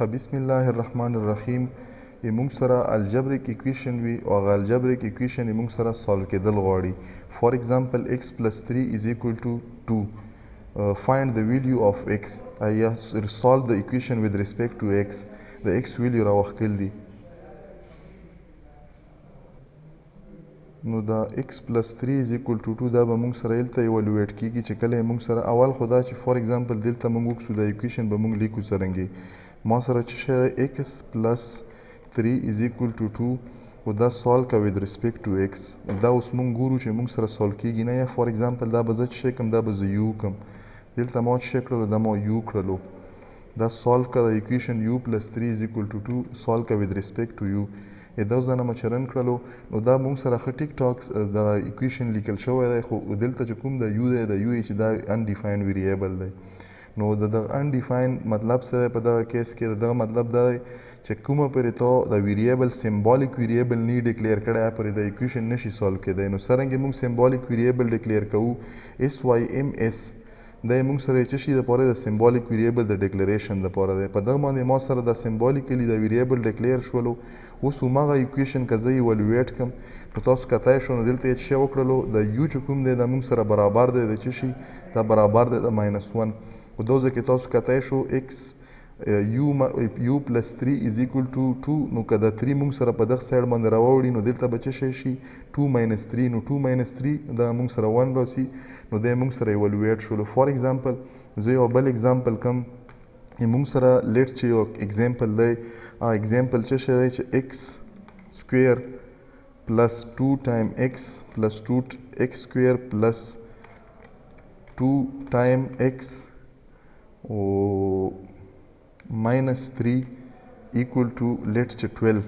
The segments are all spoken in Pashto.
بسم الله الرحمن الرحیم موږ سره algebraic equation وي او هغه algebraic equation موږ سره solve کېدل غواړي. For example x plus 3 is equal to 2. Find the value of x. I solve the equation with respect to x. د x value راوښکل دي. نو دا x plus 3 is equal to 2 دا به موږ سره دلته ایوالویټ کیږي چې کله موږ سره اول خو دا چې فور ایگزامپل دلته موږ وکړو دا ایکویشن به موږ لیکو څرنګه ما سره چې شی x plus 3 is equal to 2 او دا سولو کا with respect to x دا اوس موږ ګورو چې موږ سره سولو کیږي نه یا فور ایگزامپل دا به زه چې کوم دا به زه یو کوم دلته ما چې کړلو دا ما یو کړلو دا سولو کا د ایکویشن u plus 3 is equal to 2 سولو کا with respect to u دا ځنه ما چرن کړلو نو دا موږ سره ښه ټیک ټاکس د ایکویشن لیکل شوی دی خو دلته چې کوم د یو دی د یو چې دا undefined variable دی نو د undefined مطلب څه دی په دغه کیس کې دغه مطلب دا دی چې کومه پرې ته د ویریبل سمبولیک ویریبل نه ډیکلیئر کړی پرې د ایکویشن نشي سولو کېدی نو څرنګه موږ سمبولیک ویریبل ډیکلیئر کوو SYMS دا موږ سره چې شي د پاره د سمبولیک ویریبل د ډیکلیریشن د پاره دی په دغه باندې ما سره د سمبولیکلی د ویریبل ډیکلیئر شولو اوس هماغه ایکویشن که زه ایوالویټ کړم نو تاسو کتای شو نو دلته یې چې وکړلو د یو چې کوم دی دا موږ سره برابر دی د چې شي دا برابر دی د -1 او دا ځکه تاسو کتای شو x u plus 3 is equal to 2 نو که دا 3 موږ سره په دغه سایډ باندې راوړي نو دلته به څه شي 2 minus 3 نو 2 minus 3 دا موږ سره 1 راسي نو دا موږ سره ایوالویټ شولو فور ایگزامپل زه یو بل ایگزامپل کوم موږ سره لیټ چې یو ایگزامپل دی ایگزامپل څه شی دی چې x سکویر پلس 2 ټایم x پلس 2 x سکویر پلس 2 ټایم x او -3 equal to let's say 12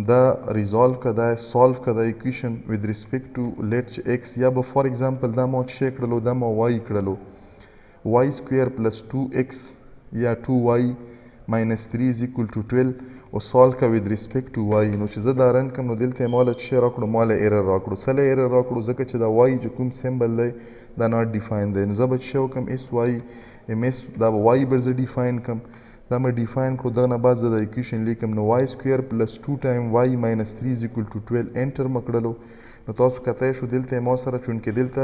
دا resolve کا دا solve کا دا equation with respect to let's x یا به for example دا ما چې کړلو دا ما y کړلو y square plus 2x یا 2y minus 3 is equal to 12 او solve کا with respect to y نو چې زه دا رن کوم نو دلته ماله چې راکړو ماله ایرر راکړو څله ایرر راکړو ځکه چې دا y چې کوم سمبل دی دا not defined دی نو زه به چې وکم sy ms دا به y به زه define کم دا مې ډیفاین کړو دغه نه بعد زه د ایکویشن لیکم نو y سکویر پلس 2 ټایم y minus 3 is equal to 12 انټر مې کړلو نو تاسو کتای شو دلته ما سره چونکې دلته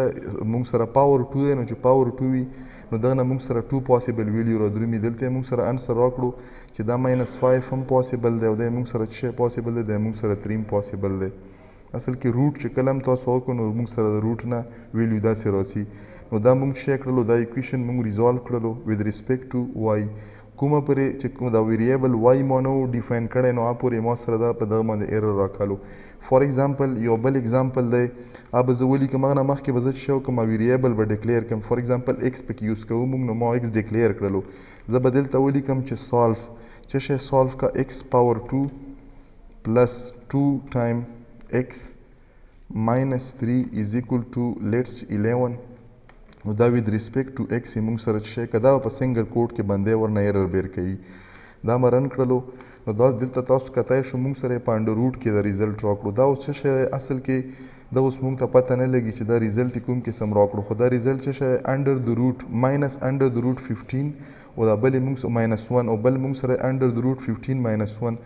موږ سره پاور 2 دی نو چې پاور 2 وي نو دغه نه موږ سره 2 پاسبل ویلیو رادرومي دلته موږ سره انسر راکړو چې دا -5 هم پاسبل دی او دا موږ سره چې پاسبل دی دا موږ سره 3 پاسبل دی اصل کې روټ چې کلم تاسو وکړو نو موږ سره د روټ نه ویلیو داسې راسي نو دا موږ چې کړلو دا ایکویشن موږ ریزالو کړلو with respect to y کومه پرې چې کوم دا ویریبل y ما نو ډیفاین کړی نو پورې ما سره دا په دغه باندې ایرر راکالو فور ایگزامپل یو بل ایگزامپل دی به زه ولیکم هغه نه مخکې به زه چې شی کوم ویریبل به ډیکلیئر کړم فور ایگزامپل x پکې یوز کوو موږ نو ما x ډیکلیئر کړلو زه به دلته ولیکم چې سولف چې شی سولف کا x پاور 2 پلس 2 ټایم x minus 3 is equal to let's 11 نو دا with respect to x موږ سره چې شی که دا په سنګل کوډ کې باندې ورنه ایرر بیر کوي دا مې رن کړلو نو دا دلته تاسو کتای شو موږ سره په انډر روټ کې د ریزلټ راکړو دا اوس څه شی اصل کې دا اوس موږ ته پته نه لګي چې دا ریزلټ کوم قسم راکړو خو دا ریزلټ څه شی انډر د روټ ماینس انډر د روټ 15 او دا بل موږ -1 او بل موږ سره انډر د روټ 15 -1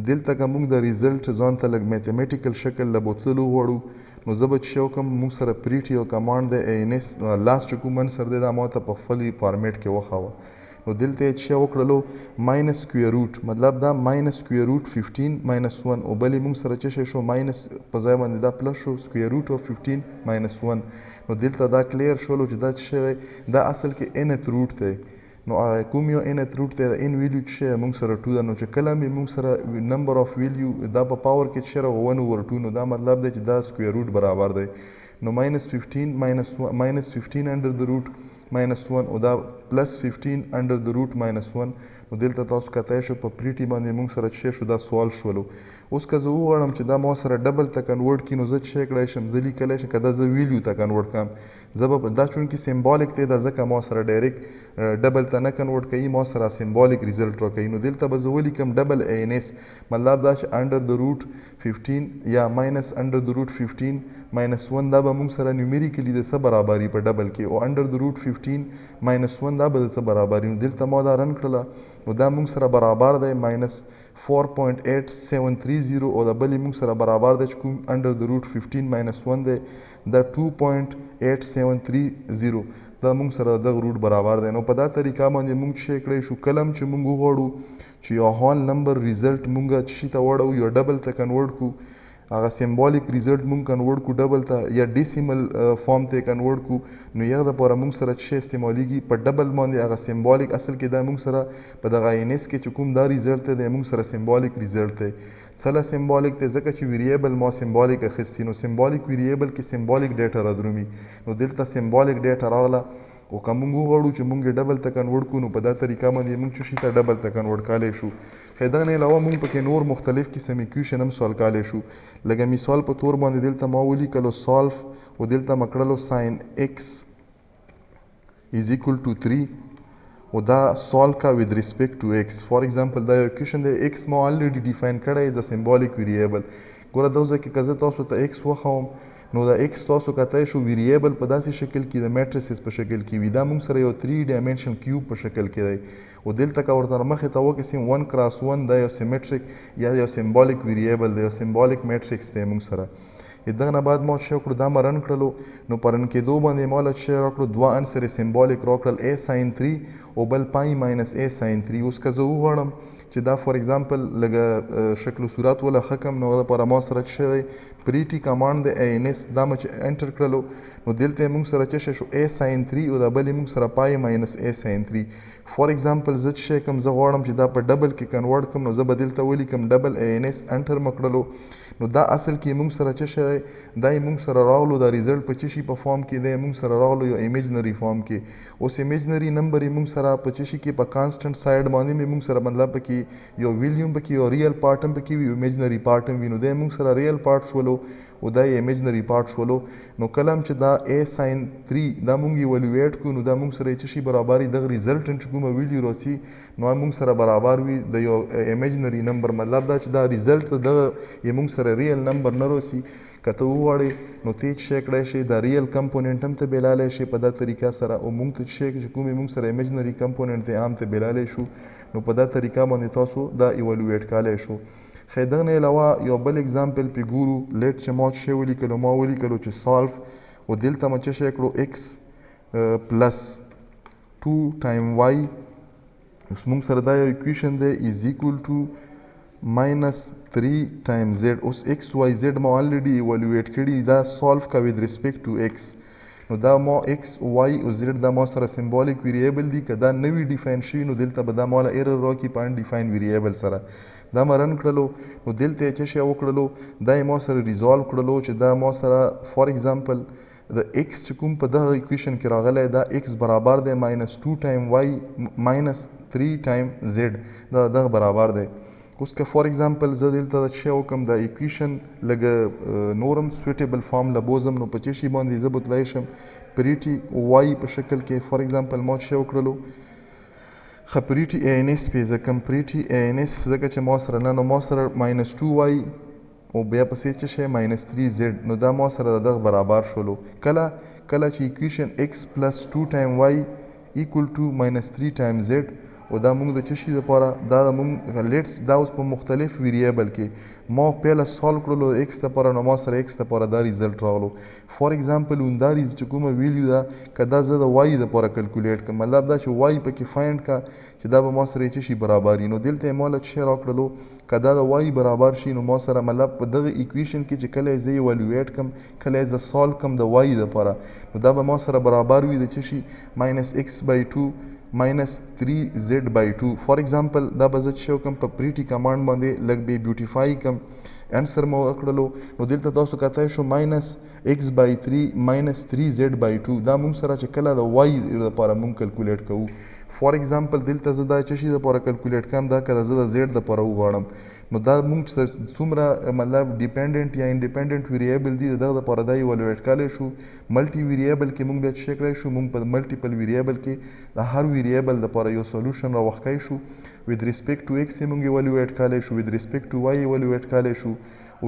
دلته که موږ د ریزلټ ځان ته لږ میتھمیټیکل شکل له بوتللو غواړو نو زه به چې وکړم موږ سره پریټ یو کمانډ دی ANS لاست چې کوم انسر دی دا ما ته په خپل فارمیټ کې وښوه نو دلته یې چې وکړلو ماینس سکویر روټ مطلب دا ماینس سکویر روټ 15 -1 او بلې موږ سره چې شی شو ماینس په ځای باندې دا پلس شو سکویر روټ اف 15 -1 نو دلته دا کلیر شولو چې دا چې شی دا اصل کې nth روټ دی نو کوم یو nth روټ دی د n ویلیو چې شی موږ سره 2 ده نو چې کله مې موږ سره نمبر اف ویلیو دا په پاور کې چې راغو 1/2 نو دا مطلب دی چې دا سکویر روټ برابر دی نو -15 انډر د روټ -1 او دا پلس 15 انډر د روټ -1 نو دلته تاسو کتای شو په پریټي باندې موږ سره چې شو دا سوال شولو اوس که زه وغواړم چې دا ما سره ډبل ته کنورټ کړي نو زه چې کړی شم زه لیکلی شم که دا زه ویلیو ته کنورټ کړم زه به دا چونکې سمبولیک دی دا ځکه ما سره ډایرکټ ډبل ته نه کنورټ کوي ما سره سمبولیک ریزلټ راکوي نو دلته به زه ولیکم ډبل ANS مطلب دا چې انډر د روټ 15 یا ماینس انډر د روټ 15 -1 دا به موږ سره نیومیریکلی د څه برابري په ډبل کې او انډر د روټ 15 ماینس 1 دا به درته برابر وي. نو دلته ما دا رن کړله نو دا موږ سره برابر دی ماینس 4.8730 او دا بل موږ سره برابر دی چې کوم انډر د روټ 15 ماینس 1 دی دا 2.8730 دا موږ سره دغه روټ برابر دی. نو په دا طریقه باندې موږ څه کړی شو کله هم چې موږ وغواړو چې یو هول نمبر ریزلټ موږ څه شي ته وړو یو ډبل ته کنورټ کړو هغه سیمبولیک ریزلټ موږ کنورټ کړو ډبل ته یا ډیسیمل فارم ته کنورټ کړو نو یغه دپاره موږ سره څه شی استعمالیږي په ډبل باندې هغه سیمبولیک اصل کې دا موږ سره په دغه انیس کې چې کوم دا ریزلټ دی دا موږ سره سیمبولیک ریزلټ دی. څله سیمبولیک دی ځکه چې ویریبل ما سیمبولیک اخیستی نو سیمبولیک ویریبل کې سیمبولیک ډیټا رادرومي نو دلته سیمبولیک ډیټا راغله او که موږ وغواړو چې موږ یې ډبل ته کنورټ کړو نو په دا طریقه باندې موږ څه شي ته ډبل ته کنورټ کولی شو. خو دغه نه علاوه موږ پکې نور مختلف قسم ایکویشن هم سالو کولی شو. لکه مثال په طور باندې دلته ما ولیکلو سالف او دلته ما کړلو ساین ایکس از ایکول ټو 3 او دا سالو کا with respect to x. فار ایگزامپل دا یو ایکویشن دی x ما الریډي ډیفاین کړی از ا سیمبولیک ویریبل. ګوره دغه ځای کې که زه تاسو ته x وښیم نو دا x تاسو کتای شو ویریبل په داسې شکل کې د میټریسز په شکل کې وي دا موږ سره یو 3 ډایمنشن کیوب په شکل کې دی او دلته که ورته مخې ته وکړو 1x1 دا یو سیمیټریک یا یو سیمبولیک ویریبل دی یو سیمبولیک میټریکس دی موږ سره. دغه نه بعد ما څه وکړو دا ما رن کړلو نو په رن کېدو باندې ما له څه راکړو دوه انسر سیمبولیک راکړل a sin 3 او بل پای ماینس a sin 3. اوس که زه وغواړم چې دا فار ایگزامپل لږه شکل و صورت ولا ښه کم نو دپاره ما سره څه دی پریټي کمانډ دی انس دا مې چې انټر کړلو نو دلته یې موږ سره څه شو a sin 3 او دا بل یې موږ سره پای ماینس a sin 3. فار ایگزامپل زه څه کوم زه غواړم چې دا په ډبل کې کنورټ کړم نو زه به دلته ولیکم ډبل انس انټر مې کړلو نو دا اصل کې موږ سره څه شی دی دا یې موږ سره راغلو دا ریزلټ په څه شي په فارم کې دی موږ سره راغلو یو امیجنري فارم کې. اوس امیجنري نمبر یې موږ سره په څه شي کې په کانسټنټ سایډ باندې مې موږ سره مطلب پکې یو ویلیوم پکې یو ریل پارټ هم پکې وي امیجنري پارټ هم وي نو دا موږ سره ریل پارټ شولو او دا یې امیجنري پارټ شولو. نو کله هم چې دا a sin 3 دا موږ ایوالویټ کړو نو دا موږ سره څه شي برابر وي دغه ریزلټ چې کومه ویلیو راسي نو موږ سره برابر وي د یو امیجنري نمبر مطلب دا چې دا ریزلټ دغه یې موږ سره ریل نمبر نه راسي. که ته وغواړې نو ته یې څه کړی شي دا ریل کمپوننټ هم ته بېلالی شي په دا طریقه سره او موږ ته چې کومې موږ سره امیجنري کمپوننټ دی عام ته بېلالی شو نو په دا طریقه باندې تاسو دا ایوالویټ کولی شو. خو دغه نه علاوه یو بل اگزامپل پې ګورو لیټ چې ما څه ولیکلو ما ولیکلو چې سالف او دلته ما څه شی کړو x پلس 2 ټایم y اوس موږ سره دا یو ایکویشن دی از ایکول ټو minus 3 times z. اوس x y z ما already evaluate کړي دا solve کا with respect to x نو دا ما x y او z دا ما سره symbolic variable دي که دا نوی ډیفاین شي نو دلته به دا ماله ایرر راکړي په undefined variable سره. دا ما رن کړلو نو دلته یې څه شی وکړلو دا یې ما سره ریزالو کړلو چې دا ما سره فار ایگزامپل د x چې کوم په دغه ایکویشن کې راغلی دا x برابر دی ماینس 2 ټایم y ماینس 3 ټایم z دا دغه برابر دی. اوس که فار ایگزامپل زه دلته د څه وکړم د ایکویشن لږه نورم سویټیبل فارم له بوزم نو په څه شي باندې زه بتلی شم پریټي وای په شکل کې فار ایگزامپل ما څه وکړلو ښه پریټي ای ان ایس پې زه کوم پریټي ای ان ایس ځکه چې ما سره نه نو ما سره ماینس 2 وای او بیا پسې څه شی ماینس 3 زیډ نو دا ما سره د دغه برابر شولو. کله چې ایکویشن x پلس 2 ټایم y ایکول ټو ماینس 3 ټایم زیډ او دا موږ د څه شي دپاره دا موږ لیټس دا اوس په مختلف ویریبل کې ما پهله سالو کړلو د x دپاره نو ما سره x دپاره دا ریزلټ راغلو. فار ایگزامپل دا چې کومه ویلیو ده که دا زه د y دپاره کلکولیټ کړم مطلب دا چې y پکې فایند کا چې دا به ما سره څه شي برابر وي نو دلته یې ما له څه راکړلو که دا د y برابر شي نو ما سره مطلب په دغه ایکویشن کې چې کله یې زه ایوالویټ کړم کله یې زه سالو کړم د y دپاره نو دا به ما سره برابر وي د څه شي ماینس x بای 2 minus 3z by 2. فار ایگزامپل دا به زه څه وکړم په پریټي کمانډ باندې لږ به بیوټیفای کړم انسر مو وکړلو نو دلته تاسو کتای شو ماینس x by 3 minus 3z by 2 دا موږ سره چې کله د y دپاره موږ کلکولیټ کوو. فار ایگزامپل دلته زه دا څه شي دپاره کلکولیټ کوم دا که زه د زیډ دپاره وغواړم نو دا مونږ چې څومره مطلب ډیپینډنټ یا انډیپینډنټ ویریبل دي د دغه دپاره دا ایوالویټ کولی شو. ملټي ویریبل کې مونږ بیا څه شی کړی شو، مونږ په ملټیپل ویریبل کې د هر ویریبل دپاره یو سولوشن راوښکی شو. with respect to x یې مونږ ایوالویټ کولی شو، with respect to y ایوالویټ کولی شو،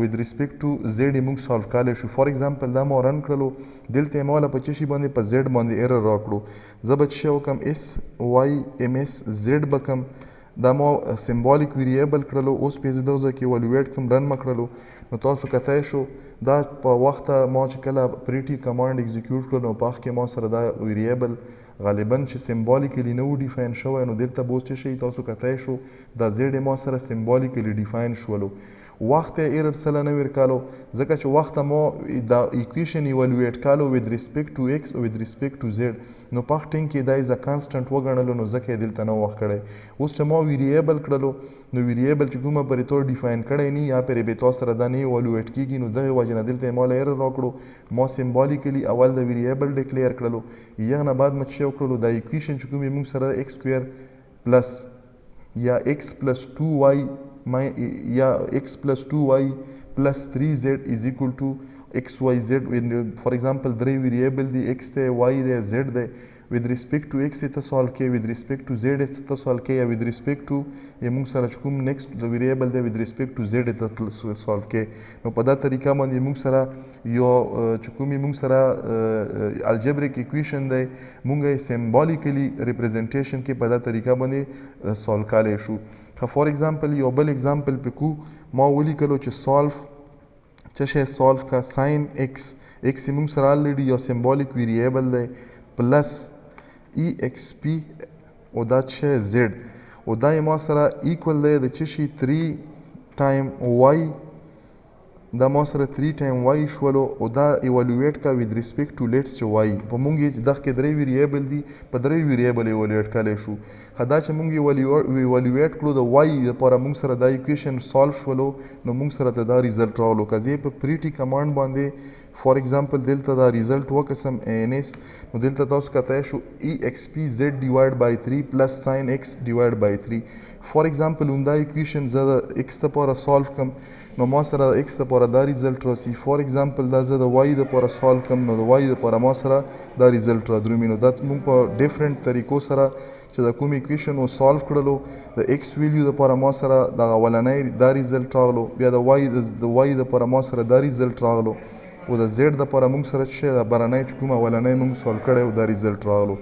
with respect to z یې مونږ سالو کولی شو. فار ایگزامپل دا ما رن کړلو، دلته یې ما وله په څه شي باندې په زیډ باندې ایرر راکړو. زه به څه شی وکړم، اس واي ام اس زیډ به کم، دا ما سمبالیک ویریبل کړلو. اوس په زه دغه ځای کې ایوالویټ کوم، رن مه کړلو. نو تاسو کتای شو دا په وخته ما چې کله پریټي کمانډ اکزیکیوټ کړو نو په هغه کې ما سره دا ویریبل غالبا چې سمبالیکلی نه و ډیفاین شوی، نو دلته به اوس څه شي تاسو کتای شو دا زیډ ما سره سمبالیکلی ډیفاین شولو. وخت یې ایرر څه نه ورکالو ځکه چې وخته ما دا ایکویشن ایوالویټ کالو with respect to x او with respect to z. نو په هغه ټیم کې دا از ا کانسټنټ وګڼلو، نو ځکه یې دلته نه وخت کړی. اوس چې ما ویریبل کړلو نو ویریبل چې کومه پرې طور ډیفاین کړی نه یا پرې به تاسو سره دا نه ایوالویټ کیږي، نو دغه وجه نه دلته یې ما له ایرر راکړو. ما سمبالیکلی اول د ویریبل ډیکلیئر کړلو، یغه نه بعد ما څه وکړلو، دا ایکویشن چې کوم یې موږ سره x سکویر پلس یا x پلس 2y یا x plus 2y plus 3z is equal to xyz. فار ایگزامپل درې ویریبل دی، x دی، y دی، z دی. with respect to x ته سوالو کې، with respect to z ته سوالو کې، یا with respect to یا موږ سره چې کوم نیکسټ د ویریبل دی with respect to z ته سوالو کې. نو په دا طریقه باندې موږ سره یو چې کوم موږ سره الجبریک ایکویشن دی موږ یې سمبالیکلی ریپرزنټیشن کې په دا طریقه باندې سالو کولی شو. فار ایگزامپل یو بل ایگزامپل پکو ما ولیکلو چې سالف څه شی سالف کا ساین ایکس، ایکس یې موږ سره الریډي یو سمبالیک ویریبل دی پلس ای ایکس پی او دا څه شی زیډ، او دا یې ما سره ایکول دی د څه شي 3 ټایم وائی، دا ما سره 3 ټایم وائی شولو. او دا ایوالویټ کا with respect to لیټس چې وائی په مونږ یې چې دغه کې درې ویریبل دي په درې ویریبل ایوالویټ کولی شو. دا چې مونږ ایوالویټ کړو د وائی لپاره مونږ سره دا ایکویشن سالو شولو، نو مونږ سره ته دا ریزلټ راولو. که زه په پریټي کمانډ باندې فار ایگزامپل دلته دا ریزلټ وکسم ان اس، نو دلته تاسو کتای شو ای ایکس پی زیډ ډیوایډ بای 3 پلس ساین ایکس ډیوایډ بای 3. فار ایگزامپل همدا ایکویشن زه د ایکس لپاره سالو کم، نو ما سره د ایکس لپاره دا ریزلټ راسي. فار ایگزامپل دا زه د وائی لپاره سالو کم، نو د وائی لپاره ما سره دا ریزلټ را درومي. نو دا موږ په ډیفرنٹ طریقو سره چې د کوم ایکویشن و سالو کړلو، د ایکس ویلیو لپاره ما سره دغه اولنی دا ریزلټ راغلو، بیا د وائی لپاره ما سره دا ریزلټ راغلو، او د زیډ لپاره موږ سره چې د برنی چې کوم اولنی موږ سالو کړی او دا ریزلټ راغلو.